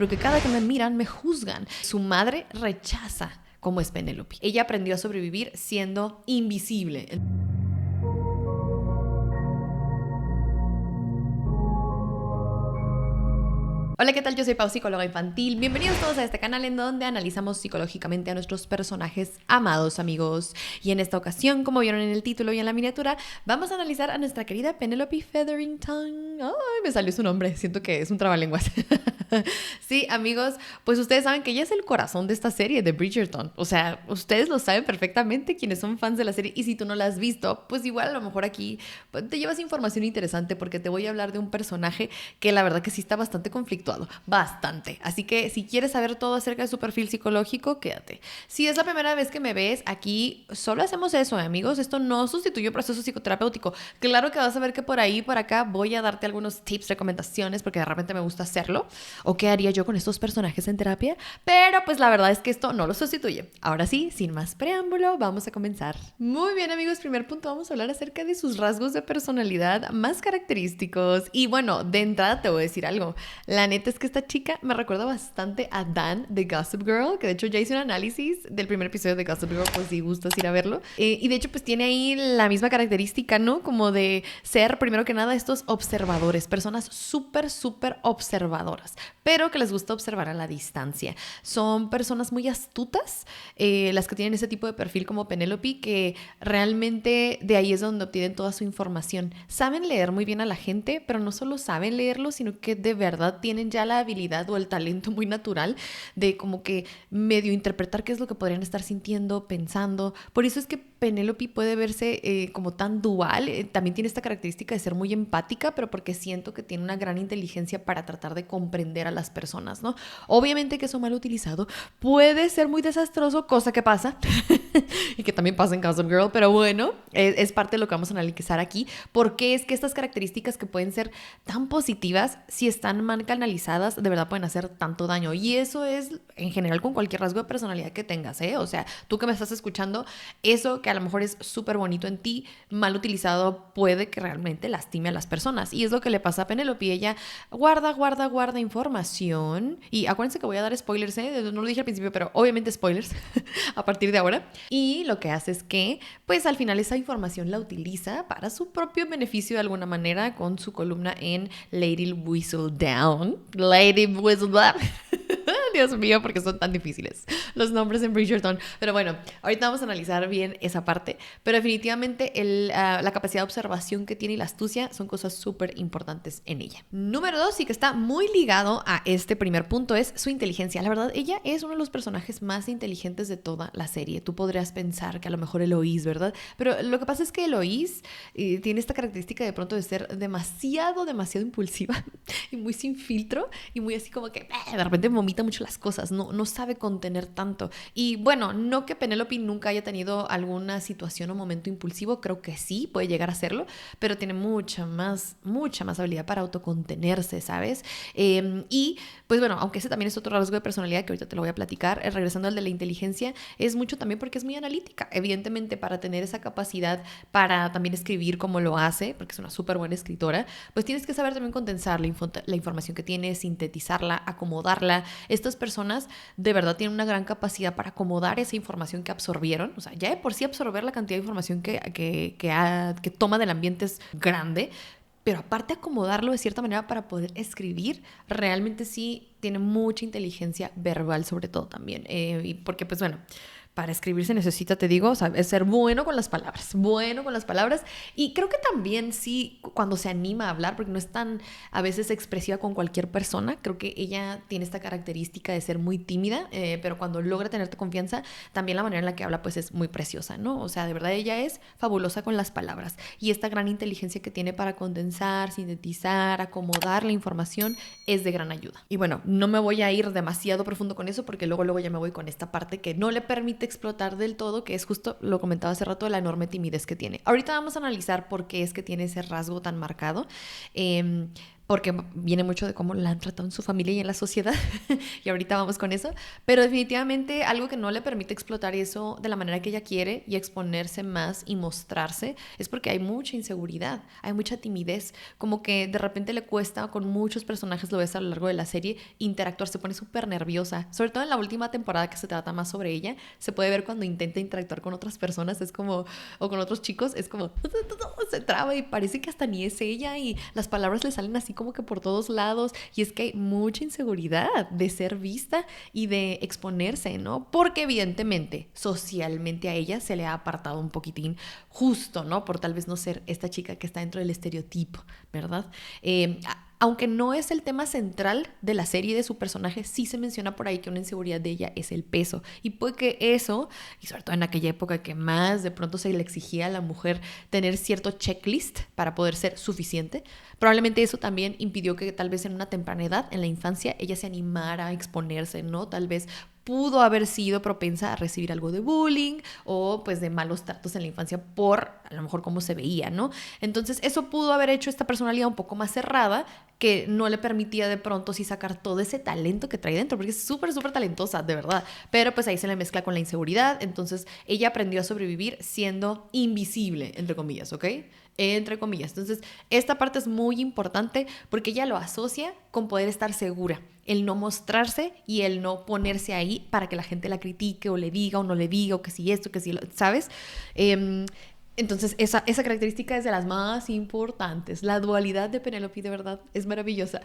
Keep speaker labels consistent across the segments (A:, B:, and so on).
A: porque cada que me miran me juzgan. Su madre rechaza cómo es Penélope. Ella aprendió a sobrevivir siendo invisible. Hola, ¿qué tal? Yo soy Pau, psicóloga infantil. Bienvenidos todos a este canal en donde analizamos psicológicamente a nuestros personajes amados, amigos. Y en esta ocasión, como vieron en el título y en la miniatura, vamos a analizar a nuestra querida Penelope Featherington. ¡Ay, me salió su nombre! Siento que es un trabalenguas. Sí, amigos, pues ustedes saben que ella es el corazón de esta serie de Bridgerton. O sea, ustedes lo saben perfectamente quienes son fans de la serie. Y si tú no la has visto, pues igual a lo mejor aquí pues, te llevas información interesante porque te voy a hablar de un personaje que la verdad que sí está bastante conflictuado. Bastante. Así que si quieres saber todo acerca de su perfil psicológico, quédate. Si es la primera vez que me ves, aquí solo hacemos eso, amigos. Esto no sustituye un proceso psicoterapéutico. Claro que vas a ver que por ahí y por acá voy a darte algunos tips, recomendaciones, porque de repente me gusta hacerlo. O qué haría yo con estos personajes en terapia. Pero pues la verdad es que esto no lo sustituye. Ahora sí, sin más preámbulo, vamos a comenzar. Muy bien, amigos. Primer punto, vamos a hablar acerca de sus rasgos de personalidad más característicos. Y bueno, de entrada te voy a decir algo. La neta es que esta chica me recuerda bastante a Dan de Gossip Girl, que de hecho ya hice un análisis del primer episodio de Gossip Girl, pues si gustas ir a verlo. Y de hecho pues tiene ahí la misma característica, ¿no? Como de ser, primero que nada, estos observadores, personas súper observadoras, pero que les gusta observar a la distancia. Son personas muy astutas, las que tienen ese tipo de perfil como Penélope, que realmente de ahí es donde obtienen toda su información. Saben leer muy bien a la gente, pero no solo saben leerlo, sino que de verdad tienen ya la habilidad o el talento muy natural de como que medio interpretar qué es lo que podrían estar sintiendo, pensando. Por eso es que Penélope puede verse como tan dual. También tiene esta característica de ser muy empática, pero porque siento que tiene una gran inteligencia para tratar de comprender a las personas, ¿no? Obviamente que eso mal utilizado puede ser muy desastroso, cosa que pasa y que también pasa en Gossip Girl, pero bueno, es parte de lo que vamos a analizar aquí, porque es que estas características que pueden ser tan positivas, si están mal canalizadas, de verdad pueden hacer tanto daño. Y eso es en general con cualquier rasgo de personalidad que tengas, ¿eh? O sea, tú que me estás escuchando, eso que a lo mejor es súper bonito en ti, mal utilizado puede que realmente lastime a las personas. Y es lo que le pasa a Penélope. Ella guarda información. Y acuérdense que voy a dar spoilers, ¿eh? No lo dije al principio, pero obviamente spoilers a partir de ahora. Y lo que hace es que, pues al final esa información la utiliza para su propio beneficio de alguna manera con su columna en Lady Whistledown. Lady Whistledown. Dios mío, porque son tan difíciles los nombres en Bridgerton. Pero bueno, ahorita vamos a analizar bien esa parte. Pero definitivamente la capacidad de observación que tiene y la astucia son cosas súper importantes en ella. Número 2, y que está muy ligado a este primer punto, es su inteligencia. La verdad, ella es uno de los personajes más inteligentes de toda la serie. Tú podrías pensar que a lo mejor Eloís, ¿verdad? Pero lo que pasa es que Eloís tiene esta característica de pronto de ser demasiado impulsiva y muy sin filtro y muy así como que de repente vomita mucho las cosas, no sabe contener tanto. Y bueno, no que Penélope nunca haya tenido alguna situación o momento impulsivo, creo que sí, puede llegar a serlo, pero tiene mucha más habilidad para autocontenerse, ¿sabes? Y pues bueno, aunque ese también es otro rasgo de personalidad que ahorita te lo voy a platicar, regresando al de la inteligencia, es mucho también porque es muy analítica, evidentemente para tener esa capacidad para también escribir como lo hace, porque es una súper buena escritora, pues tienes que saber también condensar la información que tienes, sintetizarla, acomodarla. Estas personas de verdad tienen una gran capacidad para acomodar esa información que absorbieron. O sea, ya de por sí absorber la cantidad de información que toma del ambiente es grande, pero aparte acomodarlo de cierta manera para poder escribir, realmente sí tiene mucha inteligencia verbal sobre todo también. Y porque pues bueno, para escribir se necesita, te digo, o sea, es ser bueno con las palabras, y creo que también sí, cuando se anima a hablar, porque no es tan a veces expresiva con cualquier persona, creo que ella tiene esta característica de ser muy tímida, pero cuando logra tenerte confianza, también la manera en la que habla pues es muy preciosa, ¿no? O sea, de verdad ella es fabulosa con las palabras, y esta gran inteligencia que tiene para condensar, sintetizar, acomodar la información es de gran ayuda. Y bueno, no me voy a ir demasiado profundo con eso, porque luego ya me voy con esta parte que no le permite explotar del todo, que es justo, lo comentaba hace rato, la enorme timidez que tiene. Ahorita vamos a analizar por qué es que tiene ese rasgo tan marcado. porque viene mucho de cómo la han tratado en su familia y en la sociedad, y ahorita vamos con eso, pero definitivamente algo que no le permite explotar eso de la manera que ella quiere y exponerse más y mostrarse es porque hay mucha inseguridad, hay mucha timidez, como que de repente le cuesta, con muchos personajes lo ves a lo largo de la serie, interactuar, se pone súper nerviosa, sobre todo en la última temporada que se trata más sobre ella, se puede ver cuando intenta interactuar con otras personas, es como, o con otros chicos, es como, se traba y parece que hasta ni es ella y las palabras le salen así como que por todos lados, y es que hay mucha inseguridad de ser vista y de exponerse, ¿no? Porque evidentemente socialmente a ella se le ha apartado un poquitín justo, ¿no? Por tal vez no ser esta chica que está dentro del estereotipo, ¿verdad? Aunque no es el tema central de la serie de su personaje, sí se menciona por ahí que una inseguridad de ella es el peso. Y puede que eso, y sobre todo en aquella época que más de pronto se le exigía a la mujer tener cierto checklist para poder ser suficiente, probablemente eso también impidió que tal vez en una temprana edad, en la infancia, ella se animara a exponerse, ¿no? Tal vez pudo haber sido propensa a recibir algo de bullying o pues de malos tratos en la infancia por a lo mejor cómo se veía, ¿no? Entonces eso pudo haber hecho esta personalidad un poco más cerrada que no le permitía de pronto sí sacar todo ese talento que trae dentro, porque es súper, súper talentosa, de verdad. Pero pues ahí se le mezcla con la inseguridad, entonces ella aprendió a sobrevivir siendo invisible, entre comillas, ¿ok? Entre comillas. Entonces, esta parte es muy importante porque ella lo asocia con poder estar segura, el no mostrarse y el no ponerse ahí para que la gente la critique o le diga o no le diga o que si esto, que si lo, ¿sabes? Entonces, esa característica es de las más importantes. La dualidad de Penélope, de verdad, es maravillosa.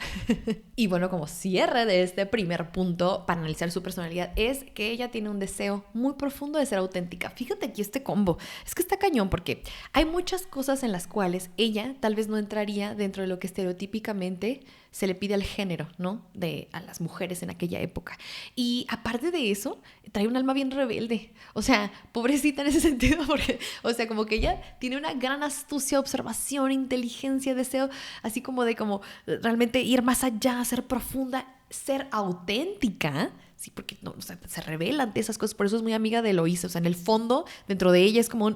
A: Y bueno, como cierre de este primer punto para analizar su personalidad, es que ella tiene un deseo muy profundo de ser auténtica. Fíjate aquí este combo. Es que está cañón porque hay muchas cosas en las cuales ella tal vez no entraría dentro de lo que estereotípicamente se le pide al género, ¿no? A las mujeres en aquella época. Y aparte de eso, trae un alma bien rebelde. O sea, pobrecita en ese sentido, porque, o sea, como que ella tiene una gran astucia, observación, inteligencia, deseo, así como de como realmente ir más allá, ser profunda, ser auténtica. Sí, porque no, o sea, se revela ante esas cosas, por eso es muy amiga de Eloísa, o sea, en el fondo, dentro de ella es como o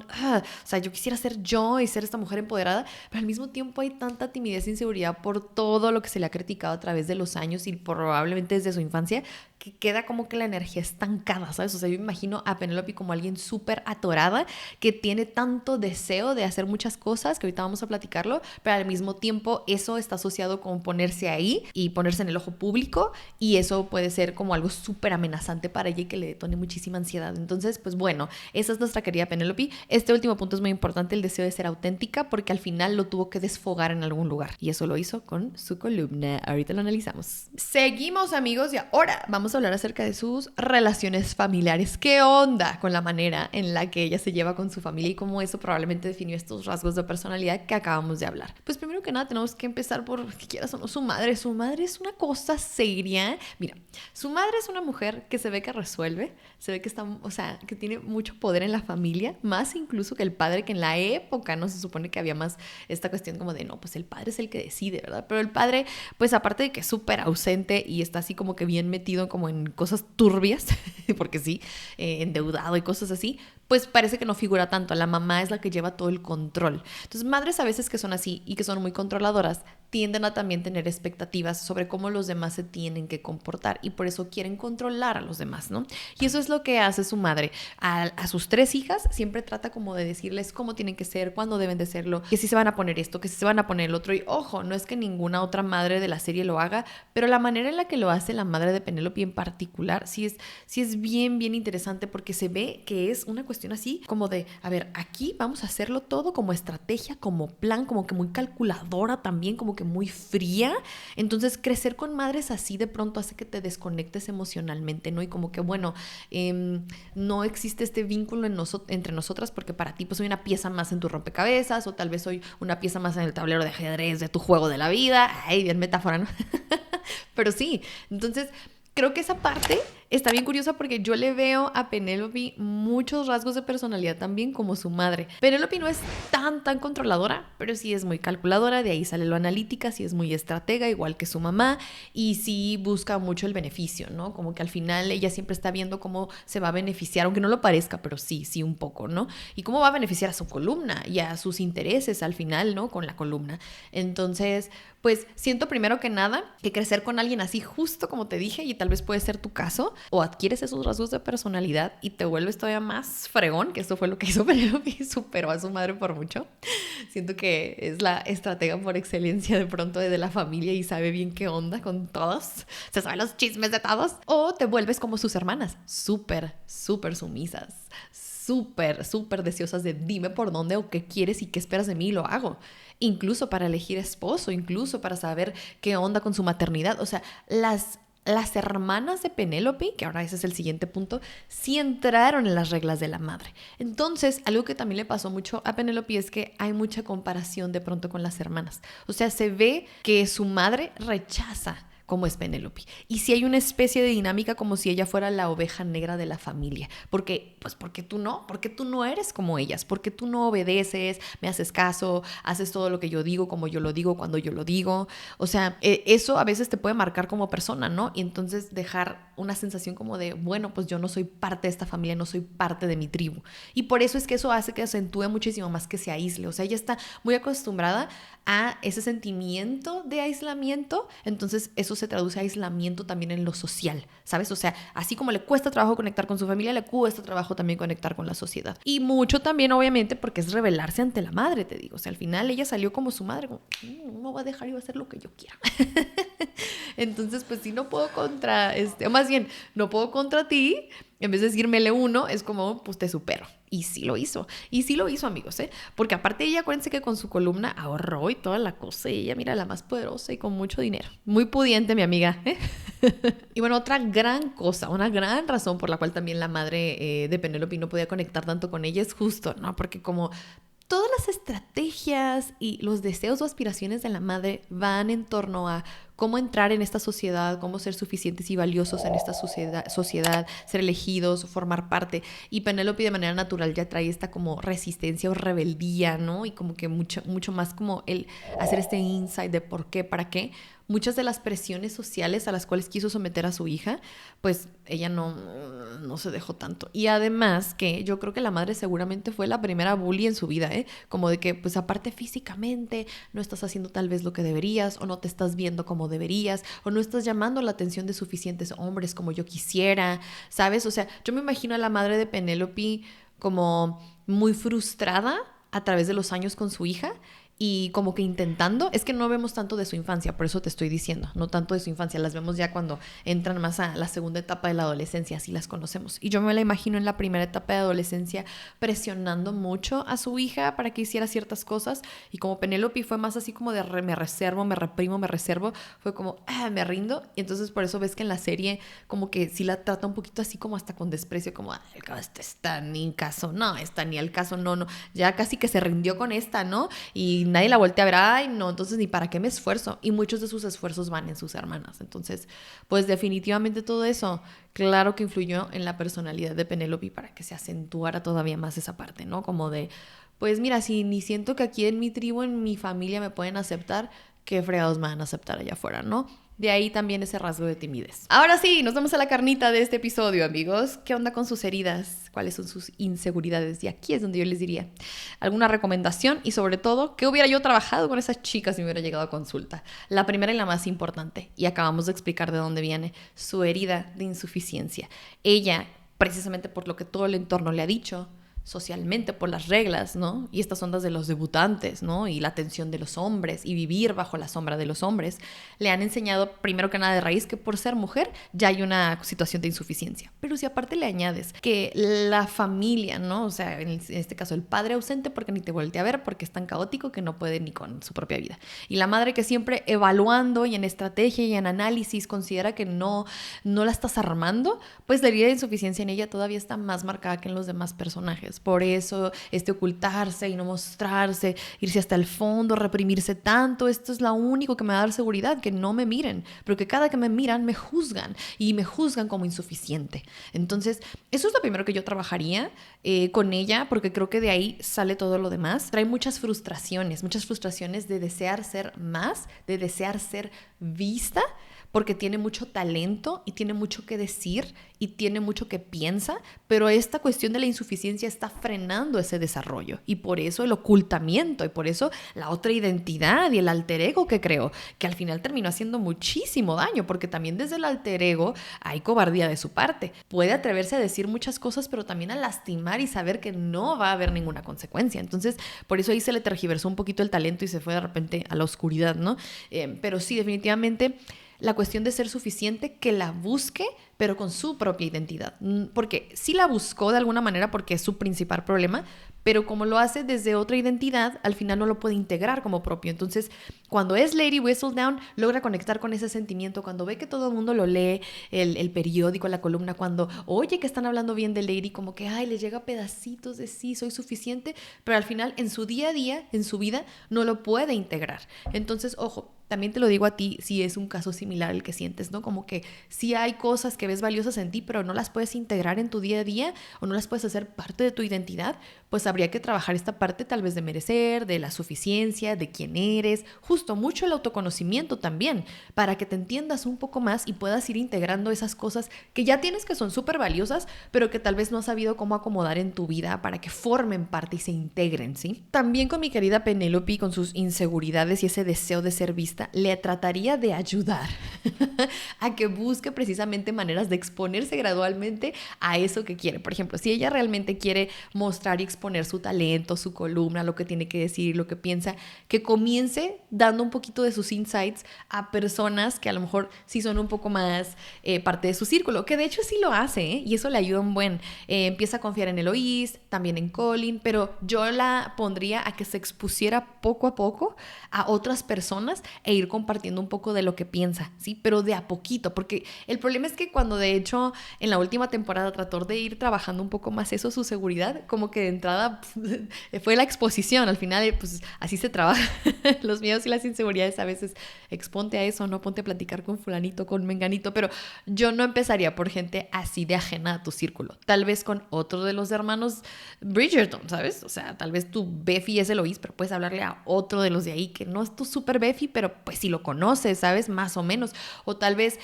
A: sea, yo quisiera ser yo y ser esta mujer empoderada, pero al mismo tiempo hay tanta timidez e inseguridad por todo lo que se le ha criticado a través de los años y probablemente desde su infancia, que queda como que la energía estancada, ¿sabes? O sea, yo me imagino a Penélope como alguien súper atorada, que tiene tanto deseo de hacer muchas cosas, que ahorita vamos a platicarlo, pero al mismo tiempo eso está asociado con ponerse ahí y ponerse en el ojo público, y eso puede ser como algo súper amenazante para ella y que le detone muchísima ansiedad. Entonces, pues bueno, esa es nuestra querida Penélope. Este último punto es muy importante, el deseo de ser auténtica, porque al final lo tuvo que desfogar en algún lugar, y eso lo hizo con su columna. Ahorita lo analizamos. Seguimos, amigos, y ahora vamos a hablar acerca de sus relaciones familiares. ¿Qué onda con la manera en la que ella se lleva con su familia y cómo eso probablemente definió estos rasgos de personalidad que acabamos de hablar? Pues primero que nada tenemos que empezar por, que quieras o no, su madre. Su madre es una cosa seria. Mira, su madre es una mujer que se ve que resuelve, se ve que está, o sea, que tiene mucho poder en la familia, más incluso que el padre, que en la época no se supone que había más esta cuestión como de, no, pues el padre es el que decide, ¿verdad? Pero el padre, pues aparte de que es súper ausente y está así como que bien metido como en cosas turbias, porque sí, endeudado y cosas así, pues parece que no figura tanto. La mamá es la que lleva todo el control. Entonces, madres a veces que son así y que son muy controladoras, tienden a también tener expectativas sobre cómo los demás se tienen que comportar y por eso quieren controlar a los demás, ¿no? Y eso es lo que hace su madre. A sus 3 hijas siempre trata como de decirles cómo tienen que ser, cuándo deben de serlo, que si se van a poner esto, que si se van a poner el otro. Y ojo, no es que ninguna otra madre de la serie lo haga, pero la manera en la que lo hace la madre de Penélope en particular sí es bien, bien interesante, porque se ve que es una cuestión así como de, a ver, aquí vamos a hacerlo todo como estrategia, como plan, como que muy calculadora también, como que muy fría. Entonces crecer con madres así de pronto hace que te desconectes emocionalmente, ¿no? Y como que bueno, no existe este vínculo entre nosotras, porque para ti pues soy una pieza más en tu rompecabezas, o tal vez soy una pieza más en el tablero de ajedrez de tu juego de la vida. Ay, bien metáfora, ¿no? Pero sí, entonces creo que esa parte está bien curiosa porque yo le veo a Penélope muchos rasgos de personalidad también como su madre. Penélope no es tan controladora, pero sí es muy calculadora, de ahí sale lo analítica, sí es muy estratega, igual que su mamá, y sí busca mucho el beneficio, ¿no? Como que al final ella siempre está viendo cómo se va a beneficiar, aunque no lo parezca, pero sí un poco, ¿no? Y cómo va a beneficiar a su columna y a sus intereses al final, ¿no? Con la columna. Entonces, pues siento primero que nada que crecer con alguien así, justo como te dije, y tal vez puede ser tu caso, o adquieres esos rasgos de personalidad y te vuelves todavía más fregón, que esto fue lo que hizo Penélope y superó a su madre por mucho. Siento que es la estratega por excelencia de pronto de la familia y sabe bien qué onda con todos, se sabe los chismes de todos. O te vuelves como sus hermanas, súper sumisas, súper deseosas de dime por dónde o qué quieres y qué esperas de mí y lo hago. Incluso para elegir esposo, incluso para saber qué onda con su maternidad. O sea, las hermanas de Penélope, que ahora ese es el siguiente punto, sí entraron en las reglas de la madre. Entonces, algo que también le pasó mucho a Penélope es que hay mucha comparación de pronto con las hermanas. O sea, se ve que su madre rechaza como es Penélope. Y si hay una especie de dinámica como si ella fuera la oveja negra de la familia. Porque tú no, porque tú no eres como ellas, porque tú no obedeces, me haces caso, haces todo lo que yo digo, como yo lo digo, cuando yo lo digo. O sea, eso a veces te puede marcar como persona, ¿no? Y entonces dejar una sensación como de, bueno, pues yo no soy parte de esta familia, no soy parte de mi tribu. Y por eso es que eso hace que acentúe muchísimo más que se aísle. O sea, ella está muy acostumbrada a ese sentimiento de aislamiento, entonces eso se traduce a aislamiento también en lo social, ¿sabes? O sea, así como le cuesta trabajo conectar con su familia, le cuesta trabajo también conectar con la sociedad. Y mucho también, obviamente, porque es rebelarse ante la madre, te digo. O sea, al final ella salió como su madre, como, no va a dejar, yo a hacer lo que yo quiera. Entonces, pues si no puedo contra, más bien, no puedo contra ti, en vez de decírmele uno, es como, pues te supero. Y sí lo hizo. Y sí lo hizo, amigos, ¿eh? Porque aparte ella, acuérdense que con su columna ahorró y toda la cosa. Y ella, mira, la más poderosa y con mucho dinero. Muy pudiente, mi amiga, ¿eh? Y bueno, otra gran cosa, una gran razón por la cual también la madre de Penélope no podía conectar tanto con ella es justo, ¿no? Porque como todas las estrategias y los deseos o aspiraciones de la madre van en torno a cómo entrar en esta sociedad, cómo ser suficientes y valiosos en esta sociedad, ser elegidos, formar parte. Y Penélope de manera natural ya trae esta como resistencia o rebeldía, ¿no? Y como que mucho más como el hacer este insight de por qué, para qué. Muchas de las presiones sociales a las cuales quiso someter a su hija, pues ella no se dejó tanto. Y además que yo creo que la madre seguramente fue la primera bully en su vida, ¿eh? Como de que, pues aparte físicamente, no estás haciendo tal vez lo que deberías, o no te estás viendo como deberías, o no estás llamando la atención de suficientes hombres como yo quisiera, ¿sabes? O sea, yo me imagino a la madre de Penélope como muy frustrada a través de los años con su hija, y como que intentando, es que no vemos tanto de su infancia, por eso te estoy diciendo, no tanto de su infancia, las vemos ya cuando entran más a la segunda etapa de la adolescencia, así las conocemos. Y yo me la imagino en la primera etapa de adolescencia presionando mucho a su hija para que hiciera ciertas cosas, y como Penélope fue más así como de me reservo, me reprimo, me reservo, fue como, me rindo, y entonces por eso ves que en la serie como que sí la trata un poquito así como hasta con desprecio, como, este está ni en caso, no, está ni al caso, no, ya casi que se rindió con esta, ¿no? Y nadie la voltea a ver, ay, no, entonces ni para qué me esfuerzo. Y muchos de sus esfuerzos van en sus hermanas. Entonces, pues definitivamente todo eso, claro que influyó en la personalidad de Penélope para que se acentuara todavía más esa parte, ¿no? Como de, pues mira, si ni siento que aquí en mi tribu, en mi familia me pueden aceptar, ¿qué fregados me van a aceptar allá afuera, no? De ahí también ese rasgo de timidez. Ahora sí, nos vamos a la carnita de este episodio, amigos. ¿Qué onda con sus heridas? ¿Cuáles son sus inseguridades? Y aquí es donde yo les diría alguna recomendación y sobre todo, ¿qué hubiera yo trabajado con esas chicas si me hubiera llegado a consulta? La primera y la más importante, y acabamos de explicar de dónde viene, su herida de insuficiencia. Ella, precisamente por lo que todo el entorno le ha dicho, socialmente por las reglas, ¿no? Y estas ondas de los debutantes, ¿no? Y la atención de los hombres y vivir bajo la sombra de los hombres, le han enseñado primero que nada de raíz que por ser mujer ya hay una situación de insuficiencia. Pero si aparte le añades que la familia, ¿no? O sea, en este caso el padre ausente porque ni te voltea a ver porque es tan caótico que no puede ni con su propia vida. Y la madre que siempre evaluando y en estrategia y en análisis considera que no la estás armando, pues la herida de insuficiencia en ella todavía está más marcada que en los demás personajes, ellas. Por eso ocultarse y no mostrarse, irse hasta el fondo, reprimirse tanto, esto es lo único que me va a dar seguridad, que no me miren, porque cada que me miran me juzgan y me juzgan como insuficiente. Entonces, eso es lo primero que yo trabajaría con ella, porque creo que de ahí sale todo lo demás. Trae muchas frustraciones de desear ser más, de desear ser vista, porque tiene mucho talento y tiene mucho que decir y tiene mucho que piensa, pero esta cuestión de la insuficiencia está frenando ese desarrollo, y por eso el ocultamiento, y por eso la otra identidad y el alter ego que creó, que al final terminó haciendo muchísimo daño, porque también desde el alter ego hay cobardía de su parte. Puede atreverse a decir muchas cosas, pero también a lastimar y saber que no va a haber ninguna consecuencia. Entonces, por eso ahí se le tergiversó un poquito el talento y se fue de repente a la oscuridad, ¿no? Pero sí, definitivamente la cuestión de ser suficiente, que la busque, pero con su propia identidad. Porque sí la buscó de alguna manera porque es su principal problema, pero como lo hace desde otra identidad, al final no lo puede integrar como propio. Entonces, cuando es Lady Whistledown, logra conectar con ese sentimiento. Cuando ve que todo el mundo lo lee, el periódico, la columna, cuando oye que están hablando bien de Lady, como que, ay, le llega pedacitos de sí, soy suficiente, pero al final en su día a día, en su vida, no lo puede integrar. Entonces, ojo, también te lo digo a ti si es un caso similar al que sientes, ¿no? Como que sí hay cosas que ves valiosas en ti, pero no las puedes integrar en tu día a día o no las puedes hacer parte de tu identidad, pues habría que trabajar esta parte tal vez de merecer, de la suficiencia, de quién eres, justo mucho el autoconocimiento también, para que te entiendas un poco más y puedas ir integrando esas cosas que ya tienes, que son súper valiosas, pero que tal vez no has sabido cómo acomodar en tu vida para que formen parte y se integren, ¿sí? También con mi querida Penélope, con sus inseguridades y ese deseo de ser vista, le trataría de ayudar a que busque precisamente maneras de exponerse gradualmente a eso que quiere. Por ejemplo, si ella realmente quiere mostrar y exponer su talento, su columna, lo que tiene que decir, lo que piensa, que comience dando un poquito de sus insights a personas que a lo mejor sí son un poco más parte de su círculo, que de hecho sí lo hace, y eso le ayuda un buen. Empieza a confiar en Eloise, también en Colin, pero yo la pondría a que se expusiera poco a poco a otras personas e ir compartiendo un poco de lo que piensa, ¿sí? Pero de a poquito, porque el problema es que cuando de hecho en la última temporada trató de ir trabajando un poco más eso, su seguridad, como que de entrada fue la exposición, al final pues así se trabaja, los miedos y las inseguridades a veces, exponte a eso, no ponte a platicar con fulanito, con menganito, pero yo no empezaría por gente así de ajena a tu círculo, tal vez con otro de los hermanos Bridgerton, ¿sabes? O sea, tal vez tu Befi es Eloise, pero puedes hablarle a otro de los de ahí que no es tu super Befi, pero pues si lo conoces, ¿sabes? Más o menos. O tal vez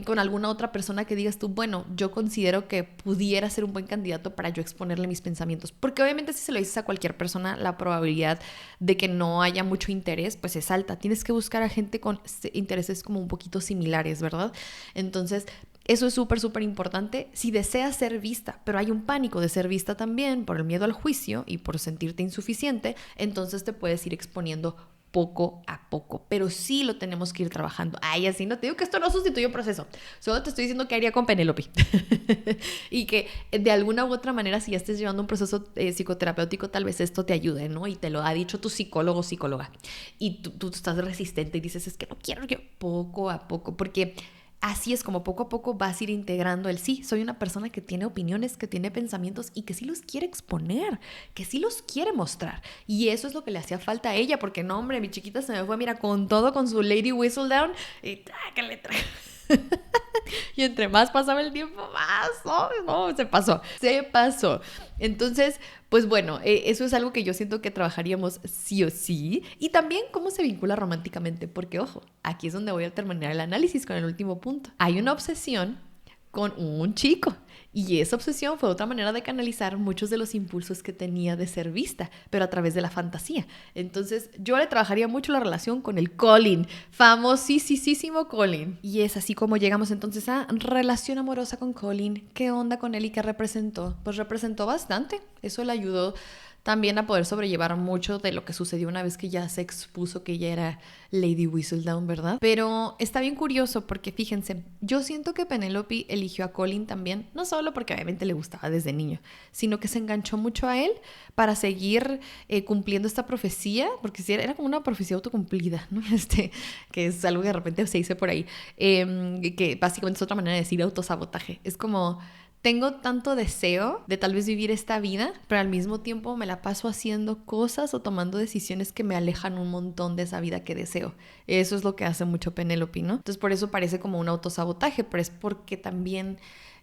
A: con alguna otra persona que digas tú, bueno, yo considero que pudiera ser un buen candidato para yo exponerle mis pensamientos. Porque obviamente si se lo dices a cualquier persona, la probabilidad de que no haya mucho interés, pues es alta. Tienes que buscar a gente con intereses como un poquito similares, ¿verdad? Entonces, eso es súper, súper importante si deseas ser vista, pero hay un pánico de ser vista también por el miedo al juicio y por sentirte insuficiente, entonces te puedes ir exponiendo poco a poco, pero sí lo tenemos que ir trabajando. Ay, así no te digo que esto no sustituye un proceso, solo te estoy diciendo que haría con Penélope y que de alguna u otra manera, si ya estés llevando un proceso psicoterapéutico, tal vez esto te ayude, ¿no? Y te lo ha dicho tu psicólogo o psicóloga y tú estás resistente y dices, es que no quiero, que poco a poco, porque así es como poco a poco vas a ir integrando el sí, soy una persona que tiene opiniones, que tiene pensamientos y que sí los quiere exponer, que sí los quiere mostrar. Y eso es lo que le hacía falta a ella, porque no, hombre, mi chiquita se me fue, mira, con todo, con su Lady Whistledown y que le trae. Y entre más pasaba el tiempo, más, no, se pasó. Entonces, pues bueno, eso es algo que yo siento que trabajaríamos sí o sí. Y también cómo se vincula románticamente, porque ojo, aquí es donde voy a terminar el análisis con el último punto. Hay una obsesión con un chico. Y esa obsesión fue otra manera de canalizar muchos de los impulsos que tenía de ser vista, pero a través de la fantasía. Entonces, yo le trabajaría mucho la relación con el Colin, famosísimo Colin. Y es así como llegamos entonces a relación amorosa con Colin. ¿Qué onda con él y qué representó? Pues representó bastante. Eso le ayudó también a poder sobrellevar mucho de lo que sucedió una vez que ya se expuso que ella era Lady Whistledown, ¿verdad? Pero está bien curioso porque fíjense, yo siento que Penélope eligió a Colin también, no solo porque obviamente le gustaba desde niño, sino que se enganchó mucho a él para seguir cumpliendo esta profecía, porque sí, era como una profecía autocumplida, ¿no? Que es algo que de repente se dice por ahí, que básicamente es otra manera de decir autosabotaje. Es como tengo tanto deseo de tal vez vivir esta vida, pero al mismo tiempo me la paso haciendo cosas o tomando decisiones que me alejan un montón de esa vida que deseo. Eso es lo que hace mucho Penélope, ¿no? Entonces por eso parece como un autosabotaje, pero es porque también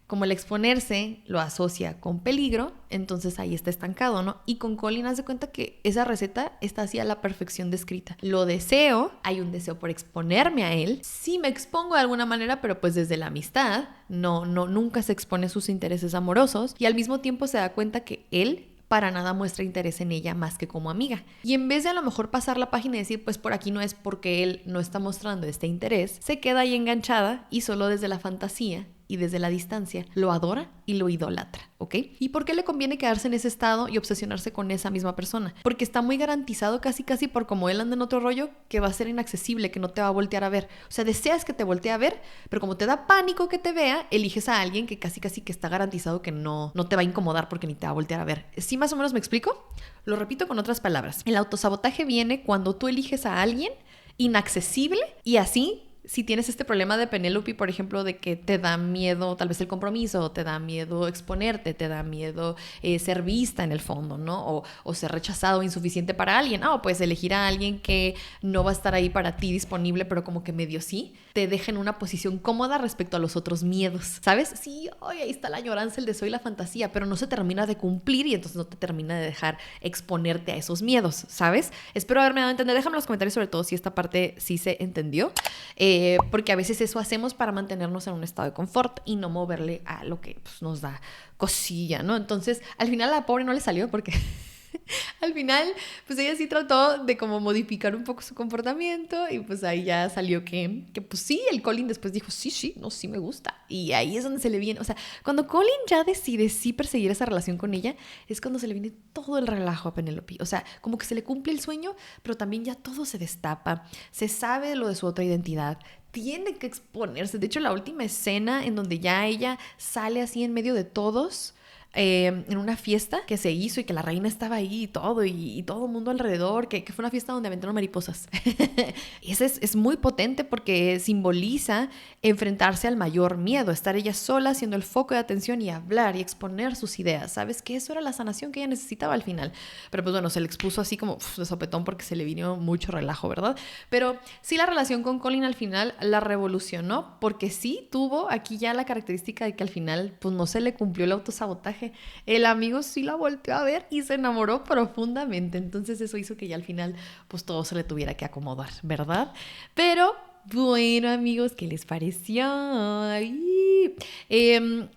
A: como el exponerse lo asocia con peligro, entonces ahí está estancado, ¿no? Y con Colin haz de cuenta que esa receta está así a la perfección descrita. Lo deseo, hay un deseo por exponerme a él. Sí me expongo de alguna manera, pero pues desde la amistad, nunca se expone sus intereses amorosos y al mismo tiempo se da cuenta que él para nada muestra interés en ella más que como amiga. Y en vez de a lo mejor pasar la página y decir, pues por aquí no es porque él no está mostrando este interés, se queda ahí enganchada y solo desde la fantasía y desde la distancia lo adora y lo idolatra, ¿ok? ¿Y por qué le conviene quedarse en ese estado y obsesionarse con esa misma persona? Porque está muy garantizado casi por como él anda en otro rollo que va a ser inaccesible, que no te va a voltear a ver. O sea, deseas que te voltee a ver, pero como te da pánico que te vea, eliges a alguien que casi que está garantizado que no te va a incomodar porque ni te va a voltear a ver. ¿Sí más o menos me explico? Lo repito con otras palabras. El autosabotaje viene cuando tú eliges a alguien inaccesible y así si tienes este problema de Penélope, por ejemplo, de que te da miedo tal vez el compromiso, te da miedo exponerte, te da miedo ser vista en el fondo, ¿no? O ser rechazado o insuficiente para alguien. Pues elegir a alguien que no va a estar ahí para ti disponible, pero como que medio sí, te deja en una posición cómoda respecto a los otros miedos, ¿sabes? Sí, ahí está la añoranza, el deseo y la fantasía, pero no se termina de cumplir y entonces no te termina de dejar exponerte a esos miedos, ¿sabes? Espero haberme dado a entender. Déjame en los comentarios sobre todo si esta parte sí se entendió. Porque a veces eso hacemos para mantenernos en un estado de confort y no moverle a lo que pues, nos da cosilla, ¿no? Entonces, al final a la pobre no le salió porque al final, pues ella sí trató de como modificar un poco su comportamiento y pues ahí ya salió que pues sí, el Colin después dijo, sí, no, sí me gusta. Y ahí es donde se le viene, o sea, cuando Colin ya decide sí perseguir esa relación con ella, es cuando se le viene todo el relajo a Penélope. O sea, como que se le cumple el sueño, pero también ya todo se destapa, se sabe lo de su otra identidad, tiene que exponerse. De hecho, la última escena en donde ya ella sale así en medio de todos, en una fiesta que se hizo y que la reina estaba ahí y todo el mundo alrededor, que fue una fiesta donde aventaron mariposas. Y ese es muy potente porque simboliza enfrentarse al mayor miedo, estar ella sola siendo el foco de atención y hablar y exponer sus ideas. ¿Sabes? Que eso era la sanación que ella necesitaba al final. Pero pues bueno, se le expuso así como de sopetón porque se le vino mucho relajo, ¿verdad? Pero sí, la relación con Colin al final la revolucionó porque sí tuvo aquí ya la característica de que al final pues no se le cumplió el autosabotaje. El amigo sí la volteó a ver y se enamoró profundamente. Entonces eso hizo que ya al final pues todo se le tuviera que acomodar, ¿verdad? Pero bueno, amigos, ¿qué les pareció?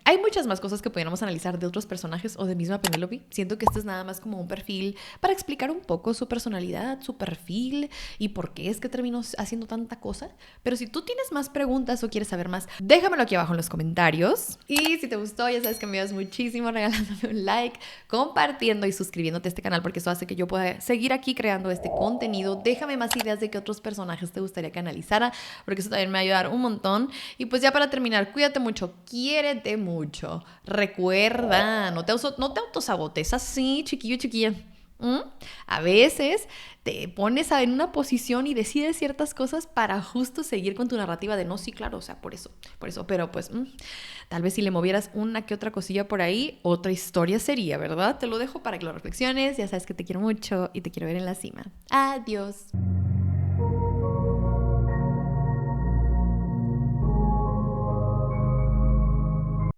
A: Hay muchas más cosas que pudiéramos analizar de otros personajes o de misma Penélope. Siento que este es nada más como un perfil para explicar un poco su personalidad, su perfil y por qué es que terminó haciendo tanta cosa. Pero si tú tienes más preguntas o quieres saber más, déjamelo aquí abajo en los comentarios. Y si te gustó, ya sabes que me ayudas muchísimo regalándome un like, compartiendo y suscribiéndote a este canal porque eso hace que yo pueda seguir aquí creando este contenido. Déjame más ideas de qué otros personajes te gustaría que analizara, porque eso también me va a ayudar un montón. Y pues ya para terminar, cuídate mucho, quiérete mucho. Recuerda, no te autosabotes así, chiquillo, chiquilla. A veces te pones en una posición y decides ciertas cosas para justo seguir con tu narrativa de no, sí, claro, o sea, por eso, pero pues tal vez si le movieras una que otra cosilla por ahí, otra historia sería, ¿verdad? Te lo dejo para que lo reflexiones, ya sabes que te quiero mucho y te quiero ver en la cima. Adiós.